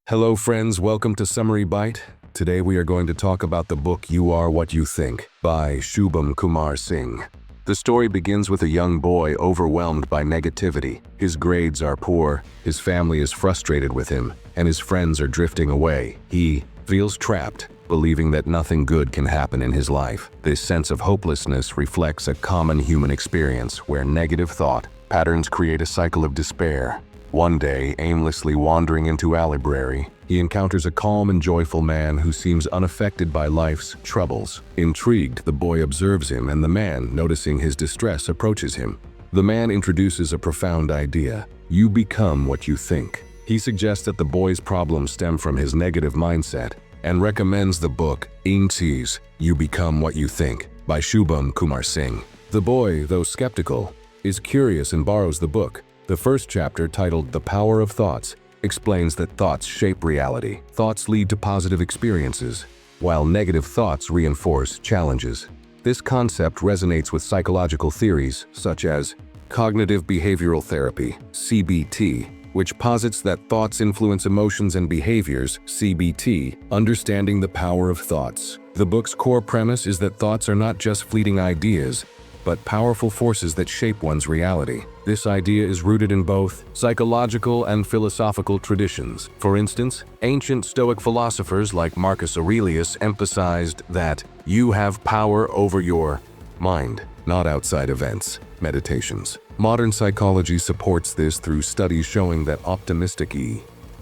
Hello friends, welcome to Summary Bite. Today we are going to talk about the book You Are What You Think by Shubham Kumar Singh. The story begins with a young boy overwhelmed by negativity. His grades are poor, his family is frustrated with him, and his friends are drifting away. He feels trapped, believing that nothing good can happen in his life. This sense of hopelessness reflects a common human experience where negative thought patterns create a cycle of despair. One day, aimlessly wandering into a library, he encounters a calm and joyful man who seems unaffected by life's troubles. Intrigued, the boy observes him, and the man, noticing his distress, approaches him. The man introduces a profound idea: you become what you think. He suggests that the boy's problems stem from his negative mindset and recommends the book You Become What You Think by Shubham Kumar Singh. The boy, though skeptical, is curious and borrows the book. The first chapter, titled The Power of Thoughts, explains that thoughts shape reality. Thoughts lead to positive experiences, while negative thoughts reinforce challenges. This concept resonates with psychological theories such as cognitive behavioral therapy, CBT, which posits that thoughts influence emotions and behaviors, CBT, understanding the power of thoughts. The book's core premise is that thoughts are not just fleeting ideas, but powerful forces that shape one's reality. This idea is rooted in both psychological and philosophical traditions. For instance, ancient Stoic philosophers like Marcus Aurelius emphasized that you have power over your mind, not outside events. Meditations. Modern psychology supports this through studies showing that optimistic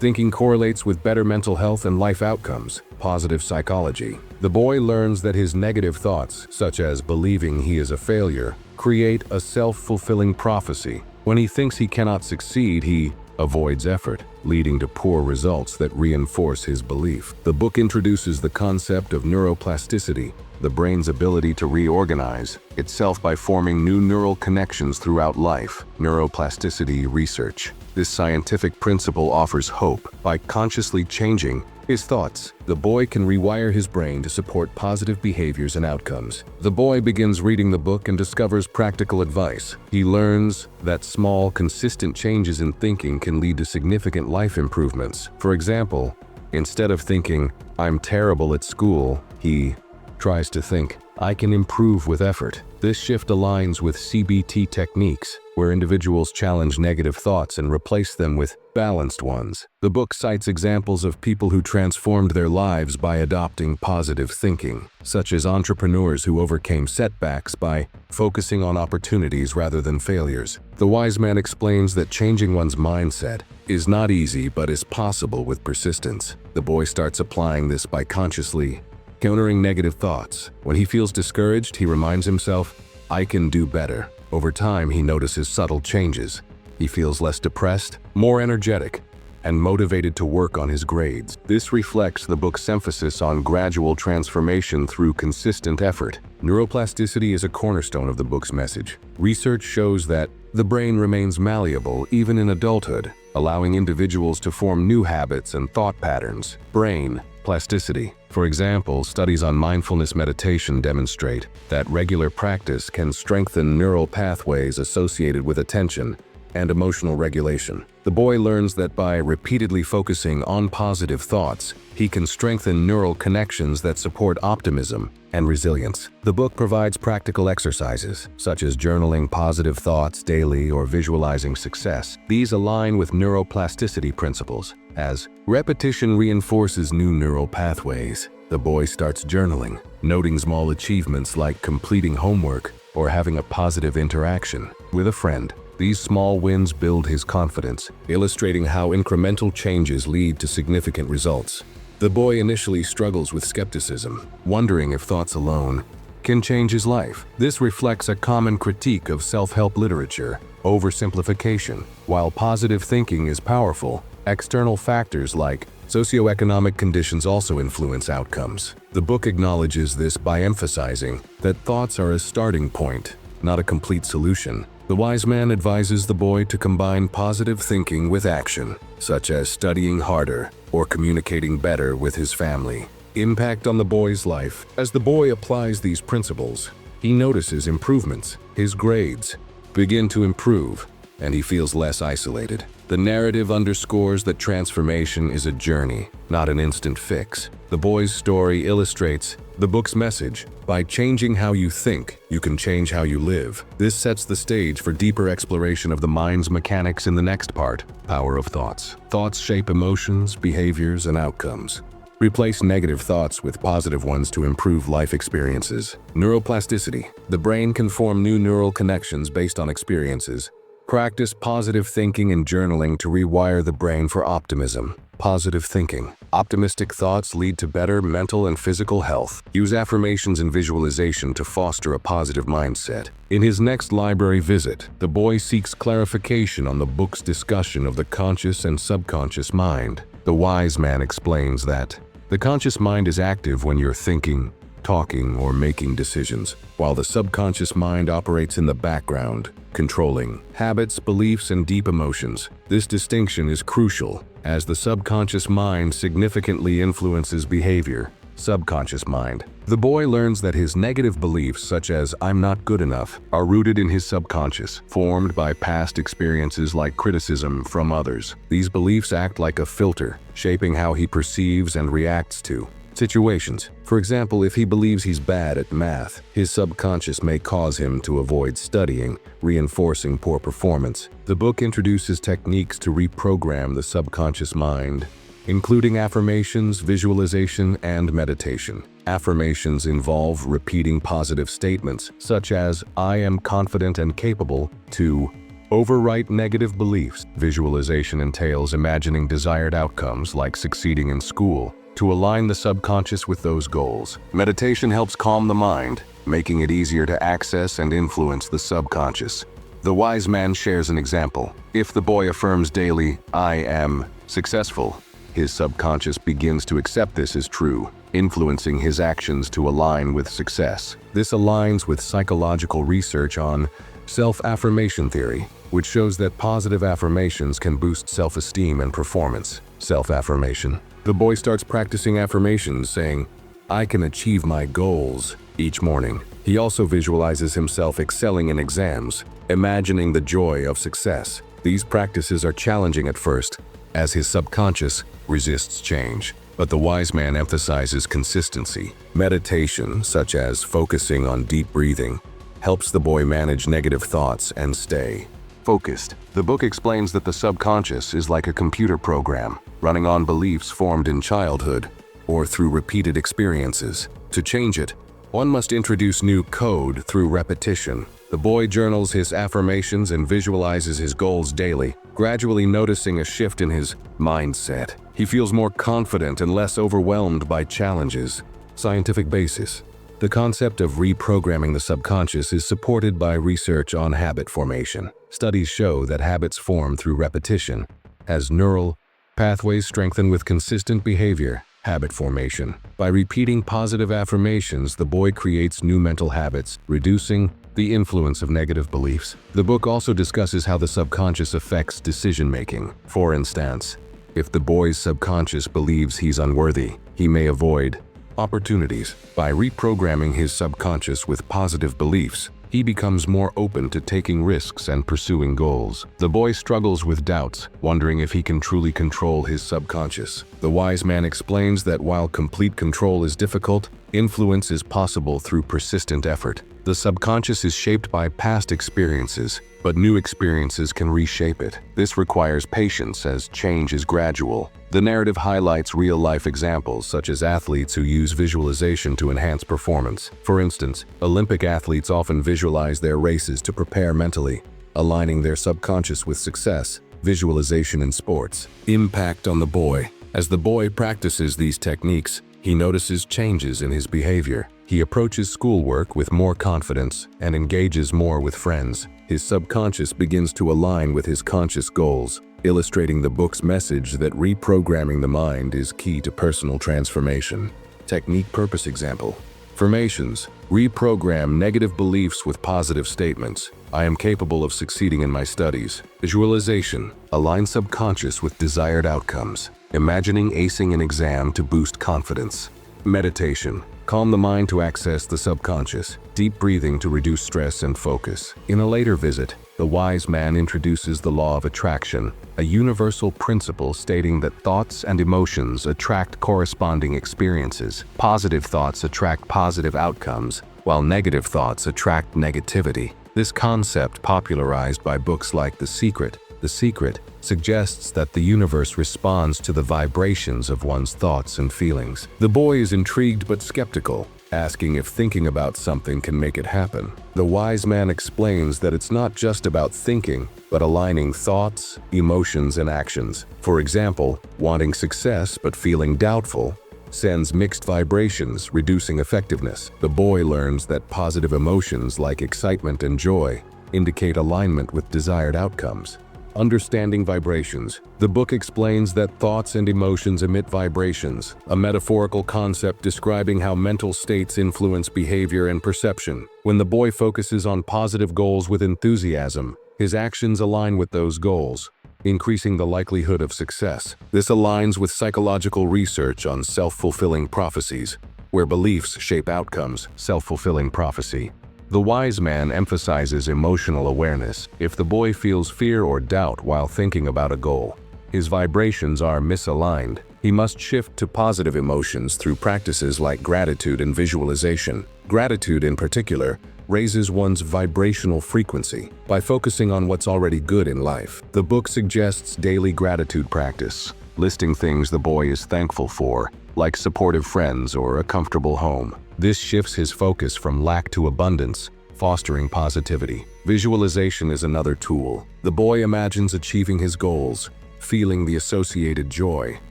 thinking correlates with better mental health and life outcomes. Positive psychology. The boy learns that his negative thoughts, such as believing he is a failure, create a self-fulfilling prophecy. When he thinks he cannot succeed, he avoids effort, leading to poor results that reinforce his belief. The book introduces the concept of neuroplasticity, the brain's ability to reorganize itself by forming new neural connections throughout life. Neuroplasticity research. This scientific principle offers hope. By consciously changing his thoughts, the boy can rewire his brain to support positive behaviors and outcomes. The boy begins reading the book and discovers practical advice. He learns that small, consistent changes in thinking can lead to significant life improvements. For example, instead of thinking, "I'm terrible at school," he tries to think, "I can improve with effort." This shift aligns with CBT techniques, where individuals challenge negative thoughts and replace them with balanced ones. The book cites examples of people who transformed their lives by adopting positive thinking, such as entrepreneurs who overcame setbacks by focusing on opportunities rather than failures. The wise man explains that changing one's mindset is not easy but is possible with persistence. The boy starts applying this by consciously countering negative thoughts. When he feels discouraged, he reminds himself, "I can do better." Over time, he notices subtle changes. He feels less depressed, more energetic, and motivated to work on his grades. This reflects the book's emphasis on gradual transformation through consistent effort. Neuroplasticity is a cornerstone of the book's message. Research shows that the brain remains malleable even in adulthood, allowing individuals to form new habits and thought patterns. Brain plasticity. For example, studies on mindfulness meditation demonstrate that regular practice can strengthen neural pathways associated with attention and emotional regulation. The boy learns that by repeatedly focusing on positive thoughts, he can strengthen neural connections that support optimism and resilience. The book provides practical exercises, such as journaling positive thoughts daily or visualizing success. These align with neuroplasticity principles, as repetition reinforces new neural pathways. The boy starts journaling, noting small achievements like completing homework or having a positive interaction with a friend. These small wins build his confidence, illustrating how incremental changes lead to significant results. The boy initially struggles with skepticism, wondering if thoughts alone can change his life. This reflects a common critique of self-help literature: oversimplification. While positive thinking is powerful, external factors like socioeconomic conditions also influence outcomes. The book acknowledges this by emphasizing that thoughts are a starting point, not a complete solution. The wise man advises the boy to combine positive thinking with action, such as studying harder or communicating better with his family. Impact on the boy's life. As the boy applies these principles, he notices improvements. His grades begin to improve, and he feels less isolated. The narrative underscores that transformation is a journey, not an instant fix. The boy's story illustrates the book's message. By changing how you think, you can change how you live. This sets the stage for deeper exploration of the mind's mechanics in the next part, Power of Thoughts. Thoughts shape emotions, behaviors, and outcomes. Replace negative thoughts with positive ones to improve life experiences. Neuroplasticity. The brain can form new neural connections based on experiences. Practice positive thinking and journaling to rewire the brain for optimism. Positive thinking. Optimistic thoughts lead to better mental and physical health. Use affirmations and visualization to foster a positive mindset. In his next library visit, the boy seeks clarification on the book's discussion of the conscious and subconscious mind. The wise man explains that the conscious mind is active when you're thinking, talking, or making decisions, while the subconscious mind operates in the background, controlling habits, beliefs, and deep emotions. This distinction is crucial, as the subconscious mind significantly influences behavior. Subconscious mind. The boy learns that his negative beliefs, such as "I'm not good enough," are rooted in his subconscious, formed by past experiences like criticism from others. These beliefs act like a filter, shaping how he perceives and reacts to situations. For example, if he believes he's bad at math, his subconscious may cause him to avoid studying, reinforcing poor performance. The book introduces techniques to reprogram the subconscious mind, including affirmations, visualization, and meditation. Affirmations involve repeating positive statements, such as "I am confident and capable," to overwrite negative beliefs. Visualization entails imagining desired outcomes like succeeding in school, to align the subconscious with those goals. Meditation helps calm the mind, making it easier to access and influence the subconscious. The wise man shares an example. If the boy affirms daily, "I am successful," his subconscious begins to accept this as true, influencing his actions to align with success. This aligns with psychological research on self-affirmation theory, which shows that positive affirmations can boost self-esteem and performance. Self-affirmation. The boy starts practicing affirmations, saying, "I can achieve my goals," each morning. He also visualizes himself excelling in exams, imagining the joy of success. These practices are challenging at first, as his subconscious resists change. But the wise man emphasizes consistency. Meditation, such as focusing on deep breathing, helps the boy manage negative thoughts and stay focused. The book explains that the subconscious is like a computer program, running on beliefs formed in childhood or through repeated experiences. To change it, one must introduce new code through repetition. The boy journals his affirmations and visualizes his goals daily, gradually noticing a shift in his mindset. He feels more confident and less overwhelmed by challenges. Scientific basis. The concept of reprogramming the subconscious is supported by research on habit formation. Studies show that habits form through repetition, as neural pathways strengthen with consistent behavior. Habit formation. By repeating positive affirmations, the boy creates new mental habits, reducing the influence of negative beliefs. The book also discusses how the subconscious affects decision-making. For instance, if the boy's subconscious believes he's unworthy, he may avoid opportunities. By reprogramming his subconscious with positive beliefs, he becomes more open to taking risks and pursuing goals. The boy struggles with doubts, wondering if he can truly control his subconscious. The wise man explains that while complete control is difficult, influence is possible through persistent effort. The subconscious is shaped by past experiences, but new experiences can reshape it. This requires patience as change is gradual. The narrative highlights real-life examples such as athletes who use visualization to enhance performance. For instance, Olympic athletes often visualize their races to prepare mentally, aligning their subconscious with success. Visualization in sports. Impact on the boy. As the boy practices these techniques, he notices changes in his behavior. He approaches schoolwork with more confidence and engages more with friends. His subconscious begins to align with his conscious goals, illustrating the book's message that reprogramming the mind is key to personal transformation. Technique purpose example. Affirmations. Reprogram negative beliefs with positive statements. I am capable of succeeding in my studies. Visualization. Align subconscious with desired outcomes, imagining acing an exam to boost confidence. Meditation. Calm the mind to access the subconscious. Deep breathing to reduce stress and focus. In a later visit, the the wise man introduces the law of attraction, a universal principle stating that thoughts and emotions attract corresponding experiences. Positive thoughts attract positive outcomes, while negative thoughts attract negativity. This concept, popularized by books like The Secret, suggests that the universe responds to the vibrations of one's thoughts and feelings. The boy is intrigued but skeptical, asking if thinking about something can make it happen. The wise man explains that it's not just about thinking, but aligning thoughts, emotions, and actions. For example, wanting success but feeling doubtful sends mixed vibrations, reducing effectiveness. The boy learns that positive emotions like excitement and joy indicate alignment with desired outcomes. Understanding vibrations. The book explains that thoughts and emotions emit vibrations, a metaphorical concept describing how mental states influence behavior and perception. When the boy focuses on positive goals with enthusiasm, his actions align with those goals, increasing the likelihood of success. This aligns with psychological research on self-fulfilling prophecies, where beliefs shape outcomes. Self-fulfilling prophecy. The wise man emphasizes emotional awareness. If the boy feels fear or doubt while thinking about a goal, his vibrations are misaligned. He must shift to positive emotions through practices like gratitude and visualization. Gratitude, in particular, raises one's vibrational frequency by focusing on what's already good in life. The book suggests daily gratitude practice, listing things the boy is thankful for, like supportive friends or a comfortable home. This shifts his focus from lack to abundance, fostering positivity. Visualization is another tool. The boy imagines achieving his goals, feeling the associated joy.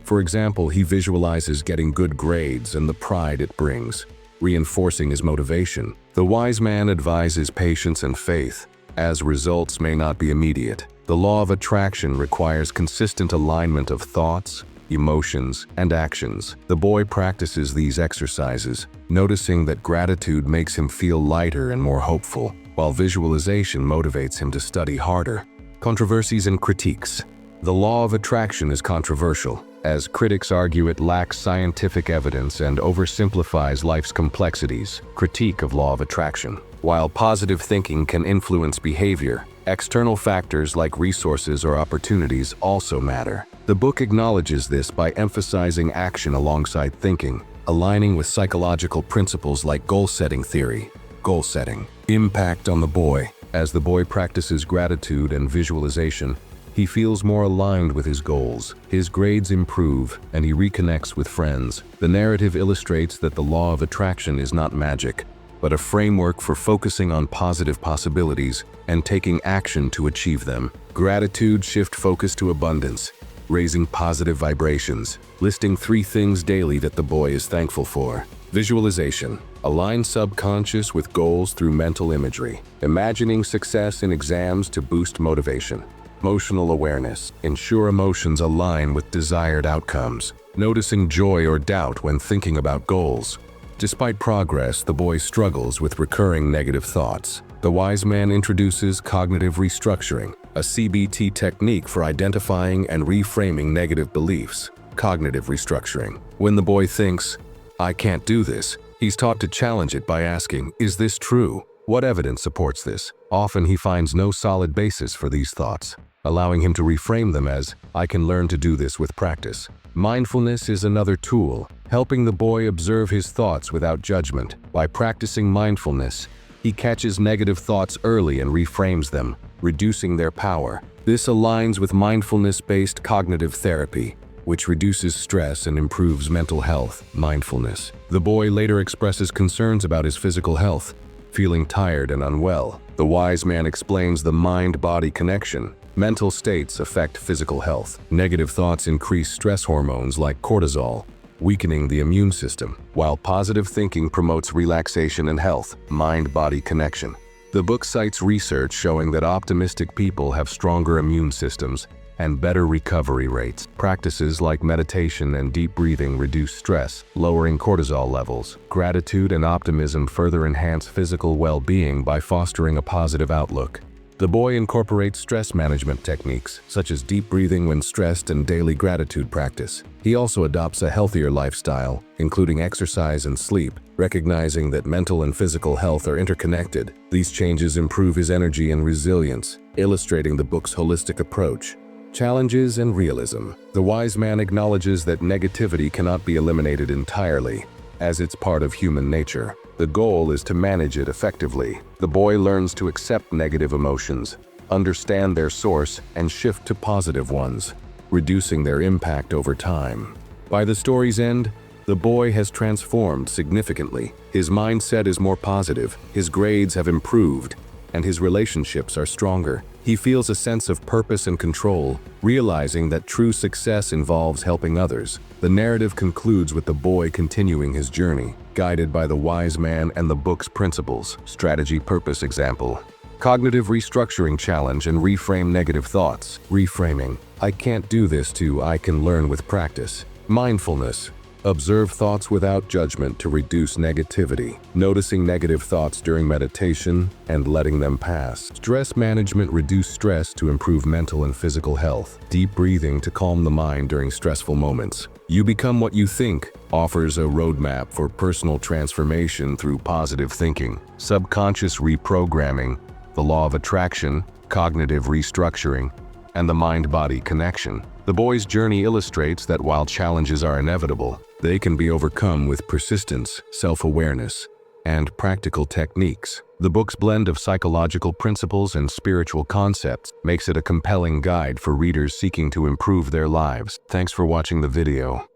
For example, he visualizes getting good grades and the pride it brings, reinforcing his motivation. The wise man advises patience and faith, as results may not be immediate. The law of attraction requires consistent alignment of thoughts, emotions, and actions. The boy practices these exercises, noticing that gratitude makes him feel lighter and more hopeful, while visualization motivates him to study harder. Controversies and critiques. The law of attraction is controversial, as critics argue it lacks scientific evidence and oversimplifies life's complexities. Critique of law of attraction. While positive thinking can influence behavior, external factors like resources or opportunities also matter. The book acknowledges this by emphasizing action alongside thinking, aligning with psychological principles like goal-setting theory. Goal setting. Impact on the boy. As the boy practices gratitude and visualization, he feels more aligned with his goals. His grades improve, and he reconnects with friends. The narrative illustrates that the law of attraction is not magic, but a framework for focusing on positive possibilities and taking action to achieve them. Gratitude shift focus to abundance, raising positive vibrations, listing 3 things daily that the boy is thankful for. Visualization. Align subconscious with goals through mental imagery, imagining success in exams to boost motivation. Emotional awareness. Ensure emotions align with desired outcomes, noticing joy or doubt when thinking about goals. Despite progress, the boy struggles with recurring negative thoughts. The wise man introduces cognitive restructuring, a CBT technique for identifying and reframing negative beliefs. Cognitive restructuring. When the boy thinks, "I can't do this," he's taught to challenge it by asking, "Is this true? What evidence supports this?" Often he finds no solid basis for these thoughts, allowing him to reframe them as, "I can learn to do this with practice." Mindfulness is another tool, helping the boy observe his thoughts without judgment. By practicing mindfulness, he catches negative thoughts early and reframes them, reducing their power. This aligns with mindfulness-based cognitive therapy, which reduces stress and improves mental health. Mindfulness. The boy later expresses concerns about his physical health, feeling tired and unwell. The wise man explains the mind-body connection. Mental states affect physical health. Negative thoughts increase stress hormones like cortisol, weakening the immune system, while positive thinking promotes relaxation and health. Mind-body connection. The book cites research showing that optimistic people have stronger immune systems and better recovery rates. Practices like meditation and deep breathing reduce stress, lowering cortisol levels. Gratitude and optimism further enhance physical well-being by fostering a positive outlook. The boy incorporates stress management techniques, such as deep breathing when stressed and daily gratitude practice. He also adopts a healthier lifestyle, including exercise and sleep, recognizing that mental and physical health are interconnected. These changes improve his energy and resilience, illustrating the book's holistic approach. Challenges and realism. The wise man acknowledges that negativity cannot be eliminated entirely, as it's part of human nature. The goal is to manage it effectively. The boy learns to accept negative emotions, understand their source, and shift to positive ones, reducing their impact over time. By the story's end, the boy has transformed significantly. His mindset is more positive, his grades have improved, and his relationships are stronger. He feels a sense of purpose and control, realizing that true success involves helping others. The narrative concludes with the boy continuing his journey, guided by the wise man and the book's principles. Strategy purpose example. Cognitive restructuring challenge and reframe negative thoughts. Reframing. I can't do this to I can learn with practice. Mindfulness. Observe thoughts without judgment to reduce negativity, noticing negative thoughts during meditation and letting them pass. Stress management, reduce stress to improve mental and physical health. Deep breathing to calm the mind during stressful moments. You Become What You Think offers a roadmap for personal transformation through positive thinking. Subconscious reprogramming, the law of attraction, cognitive restructuring, and the mind-body connection. The boy's journey illustrates that while challenges are inevitable, they can be overcome with persistence, self-awareness, and practical techniques. The book's blend of psychological principles and spiritual concepts makes it a compelling guide for readers seeking to improve their lives. Thanks for watching the video.